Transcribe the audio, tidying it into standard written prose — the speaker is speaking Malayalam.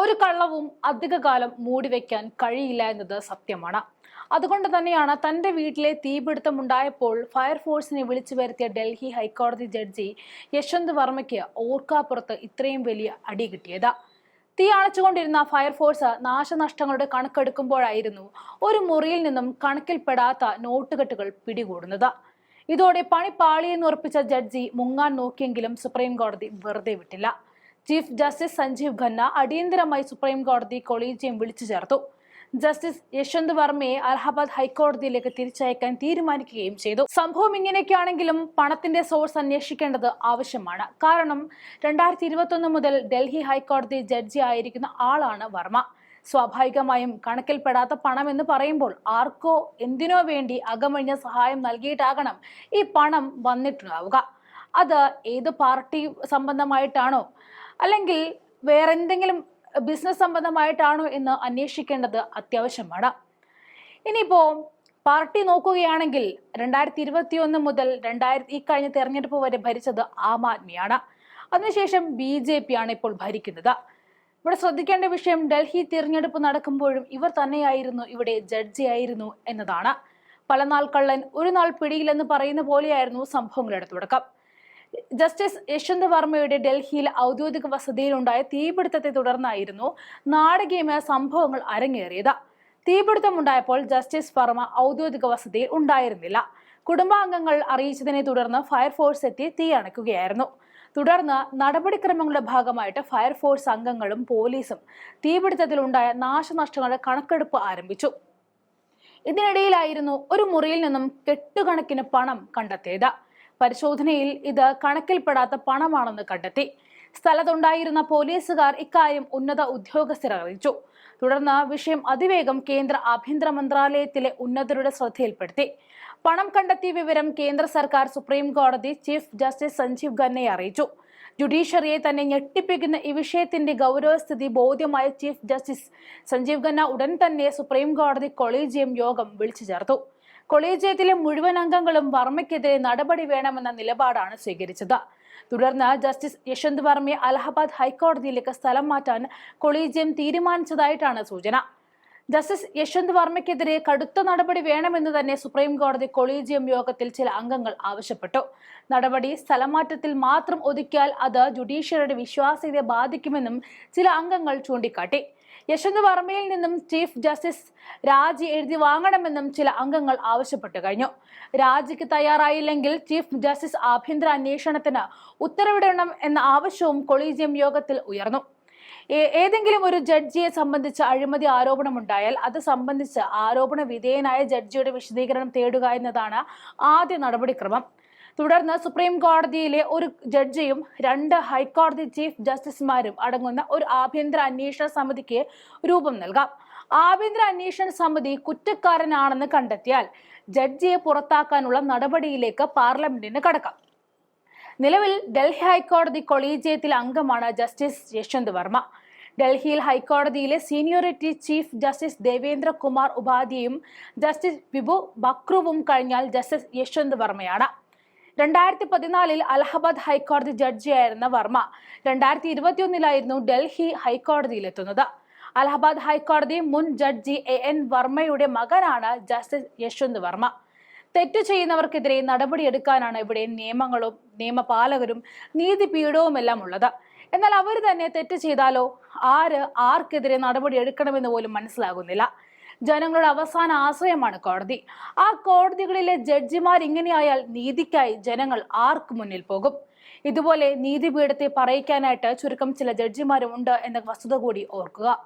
ഒരു കള്ളവും അധികകാലം മൂടിവെക്കാൻ കഴിയില്ല എന്നത് സത്യമാണ്. അതുകൊണ്ട് തന്നെയാണ് തന്റെ വീട്ടിലെ തീപിടുത്തമുണ്ടായപ്പോൾ ഫയർഫോഴ്സിനെ വിളിച്ചു വരുത്തിയ ഡൽഹി ഹൈക്കോടതി ജഡ്ജി യശ്വന്ത് വർമ്മയ്ക്ക് ഓർക്കാപ്പുറത്ത് ഇത്രയും വലിയ അടി കിട്ടിയത്. തീ അണച്ചുകൊണ്ടിരുന്ന ഫയർഫോഴ്സ് നാശനഷ്ടങ്ങളുടെ കണക്കെടുക്കുമ്പോഴായിരുന്നു ഒരു മുറിയിൽ നിന്നും കണക്കിൽപ്പെടാത്ത നോട്ടുകെട്ടുകൾ പിടികൂടുന്നത്. ഇതോടെ പണി പാളിയെന്ന് ഉറപ്പിച്ച ജഡ്ജി മുങ്ങാൻ നോക്കിയെങ്കിലും സുപ്രീം കോടതി വെറുതെ വിട്ടില്ല. ചീഫ് ജസ്റ്റിസ് സഞ്ജീവ് ഖന്ന അടിയന്തരമായി സുപ്രീം കോടതി കൊളീജിയം വിളിച്ചു ചേർത്തു. ജസ്റ്റിസ് യശ്വന്ത് വർമ്മയെ അലഹബാദ് ഹൈക്കോടതിയിലേക്ക് തിരിച്ചയക്കാൻ തീരുമാനിക്കുകയും ചെയ്തു. സംഭവം ഇങ്ങനെയൊക്കെയാണെങ്കിലും പണത്തിന്റെ സോഴ്സ് അന്വേഷിക്കേണ്ടത് ആവശ്യമാണ്. കാരണം 2021 മുതൽ ഡൽഹി ഹൈക്കോടതി ജഡ്ജി ആയിരിക്കുന്ന ആളാണ് വർമ്മ. സ്വാഭാവികമായും കണക്കിൽപ്പെടാത്ത പണം എന്ന് പറയുമ്പോൾ ആർക്കോ എന്തിനോ വേണ്ടി അകമഴിഞ്ഞ സഹായം നൽകിയിട്ടാകണം ഈ പണം വന്നിട്ടുണ്ടാവുക. അത് ഏത് പാർട്ടി സംബന്ധമായിട്ടാണോ അല്ലെങ്കിൽ വേറെന്തെങ്കിലും ബിസിനസ് സംബന്ധമായിട്ടാണോ എന്ന് അന്വേഷിക്കേണ്ടത് അത്യാവശ്യമാണ്. ഇനിയിപ്പോ പാർട്ടി നോക്കുകയാണെങ്കിൽ 2021 മുതൽ ഈ കഴിഞ്ഞ തെരഞ്ഞെടുപ്പ് വരെ ഭരിച്ചത് ആം ആദ്മിയാണ്. അതിനുശേഷം BJP ആണ് ഇപ്പോൾ ഭരിക്കുന്നത്. ഇവിടെ ശ്രദ്ധിക്കേണ്ട വിഷയം ഡൽഹി തിരഞ്ഞെടുപ്പ് നടക്കുമ്പോഴും ഇവർ തന്നെയായിരുന്നു ഇവിടെ ജഡ്ജി ആയിരുന്നു എന്നതാണ്. പല നാൾ കള്ളൻ ഒരു നാൾ പിടിയിലെന്ന് പറയുന്ന പോലെയായിരുന്നു സംഭവങ്ങളുടെ തുടക്കം. ജസ്റ്റിസ് യശ്വന്ത് വർമ്മയുടെ ഡൽഹിയിൽ ഔദ്യോഗിക വസതിയിലുണ്ടായ തീപിടുത്തത്തെ തുടർന്നായിരുന്നു നാടകീയമായ സംഭവങ്ങൾ അരങ്ങേറിയത്. തീപിടുത്തമുണ്ടായപ്പോൾ ജസ്റ്റിസ് വർമ്മ ഔദ്യോഗിക വസതിയിൽ ഉണ്ടായിരുന്നില്ല. കുടുംബാംഗങ്ങൾ അറിയിച്ചതിനെ തുടർന്ന് ഫയർഫോഴ്സ് എത്തി തീ അണയ്ക്കുകയായിരുന്നു. തുടർന്ന് നടപടിക്രമങ്ങളുടെ ഭാഗമായിട്ട് ഫയർഫോഴ്സ് അംഗങ്ങളും പോലീസും തീപിടുത്തത്തിലുണ്ടായ നാശനഷ്ടങ്ങളുടെ കണക്കെടുപ്പ് ആരംഭിച്ചു. ഇതിനിടയിലായിരുന്നു ഒരു മുറിയിൽ നിന്നും കെട്ടുകണക്കിന് പണം കണ്ടെത്തിയത്. പരിശോധനയിൽ ഇത് കണക്കിൽപ്പെടാത്ത പണമാണെന്ന് കണ്ടെത്തി. സ്ഥലത്തുണ്ടായിരുന്ന പോലീസുകാർ ഇക്കാര്യം ഉന്നത ഉദ്യോഗസ്ഥരെ അറിയിച്ചു. തുടർന്ന് വിഷയം അതിവേഗം കേന്ദ്ര ആഭ്യന്തര മന്ത്രാലയത്തിലെ ഉന്നതരുടെ ശ്രദ്ധയിൽപ്പെടുത്തി. പണം കണ്ടെത്തിയ വിവരം കേന്ദ്ര സർക്കാർ സുപ്രീം കോടതി ചീഫ് ജസ്റ്റിസ് സഞ്ജീവ് ഖന്നയെ അറിയിച്ചു. ജുഡീഷ്യറിയെ തന്നെ ഞെട്ടിപ്പിക്കുന്ന ഈ വിഷയത്തിന്റെ ഗൗരവസ്ഥിതി ബോധ്യമായ ചീഫ് ജസ്റ്റിസ് സഞ്ജീവ് ഖന്ന ഉടൻ തന്നെ സുപ്രീം കോടതി കൊളീജിയം യോഗം വിളിച്ചു ചേർത്തു. കൊളീജിയത്തിലെ മുഴുവൻ അംഗങ്ങളും വർമ്മയ്ക്കെതിരെ നടപടി വേണമെന്ന നിലപാടാണ് സ്വീകരിച്ചത്. തുടർന്ന് ജസ്റ്റിസ് യശ്വന്ത് വർമ്മയെ അലഹബാദ് ഹൈക്കോടതിയിലേക്ക് സ്ഥലം മാറ്റാൻ കൊളീജിയം തീരുമാനിച്ചതായിട്ടാണ് സൂചന. ജസ്റ്റിസ് യശ്വന്ത് വർമ്മയ്ക്കെതിരെ കടുത്ത നടപടി വേണമെന്ന് തന്നെ സുപ്രീം കോടതി കൊളീജിയം യോഗത്തിൽ ചില അംഗങ്ങൾ ആവശ്യപ്പെട്ടു. നടപടി സ്ഥലമാറ്റത്തിൽ മാത്രം ഒതുക്കിയാൽ അത് ജുഡീഷ്യറിയുടെ വിശ്വാസ്യതയെ ബാധിക്കുമെന്നും ചില അംഗങ്ങൾ ചൂണ്ടിക്കാട്ടി. യശ്വന്ത് വർമ്മയിൽ നിന്നും ചീഫ് ജസ്റ്റിസ് രാജി എഴുതി വാങ്ങണമെന്നും ചില അംഗങ്ങൾ ആവശ്യപ്പെട്ടു കഴിഞ്ഞു. രാജിക്ക് തയ്യാറായില്ലെങ്കിൽ ചീഫ് ജസ്റ്റിസ് ആഭ്യന്തര അന്വേഷണത്തിന് ഉത്തരവിടണം എന്ന ആവശ്യവും കൊളീജിയം യോഗത്തിൽ ഉയർന്നു. ഏതെങ്കിലും ഒരു ജഡ്ജിയെ സംബന്ധിച്ച് അഴിമതി ആരോപണമുണ്ടായാൽ അത് സംബന്ധിച്ച് ആരോപണ വിധേയനായ ജഡ്ജിയുടെ വിശദീകരണം തേടുക എന്നതാണ് ആദ്യ നടപടിക്രമം. തുടർന്ന് സുപ്രീം കോടതിയിലെ ഒരു ജഡ്ജിയും 2 ഹൈക്കോടതി ചീഫ് ജസ്റ്റിസുമാരും അടങ്ങുന്ന ഒരു ആഭ്യന്തര അന്വേഷണ സമിതിക്ക് രൂപം നൽകാം. ആഭ്യന്തര അന്വേഷണ സമിതി കുറ്റക്കാരനാണെന്ന് കണ്ടെത്തിയാൽ ജഡ്ജിയെ പുറത്താക്കാനുള്ള നടപടിയിലേക്ക് പാർലമെന്റിന് കടക്കാം. നിലവിൽ ഡൽഹി ഹൈക്കോടതി കൊളീജിയത്തിലെ അംഗമാണ് ജസ്റ്റിസ് യശ്വന്ത് വർമ്മ. ഡൽഹിയിൽ ഹൈക്കോടതിയിലെ seniority chief justice Devendra Kumar ഉപാധ്യയും ജസ്റ്റിസ് വിഭു ബക്രുവും കഴിഞ്ഞാൽ ജസ്റ്റിസ് യശ്വന്ത് വർമ്മയാണ്. 2014 അലഹബാദ് ഹൈക്കോടതി ജഡ്ജിയായിരുന്ന വർമ്മ 2021 ഡൽഹി ഹൈക്കോടതിയിലെത്തുന്നത്. അലഹബാദ് ഹൈക്കോടതി മുൻ ജഡ്ജി AN വർമ്മയുടെ മകനാണ് ജസ്റ്റിസ് യശ്വന്ത് വർമ്മ. തെറ്റു ചെയ്യുന്നവർക്കെതിരെ നടപടിയെടുക്കാനാണ് ഇവിടെ നിയമങ്ങളും നിയമപാലകരും നീതിപീഠവുമെല്ലാം ഉള്ളത്. എന്നാൽ അവർ തന്നെ തെറ്റ് ചെയ്താലോ ആർക്കെതിരെ നടപടി എടുക്കണമെന്ന് പോലും മനസ്സിലാകുന്നില്ല. ജനങ്ങളുടെ അവസാന ആശ്രയമാണ് കോടതി. ആ കോടതികളിലെ ജഡ്ജിമാർ ഇങ്ങനെയായാൽ നീതിക്കായി ജനങ്ങൾ ആർക്ക് മുന്നിൽ പോകും? ഇതുപോലെ നീതിപീഠത്തെ പറയിക്കാനായിട്ട് ചുരുക്കം ചില ജഡ്ജിമാരും ഉണ്ട് എന്ന വസ്തുത കൂടി ഓർക്കുക.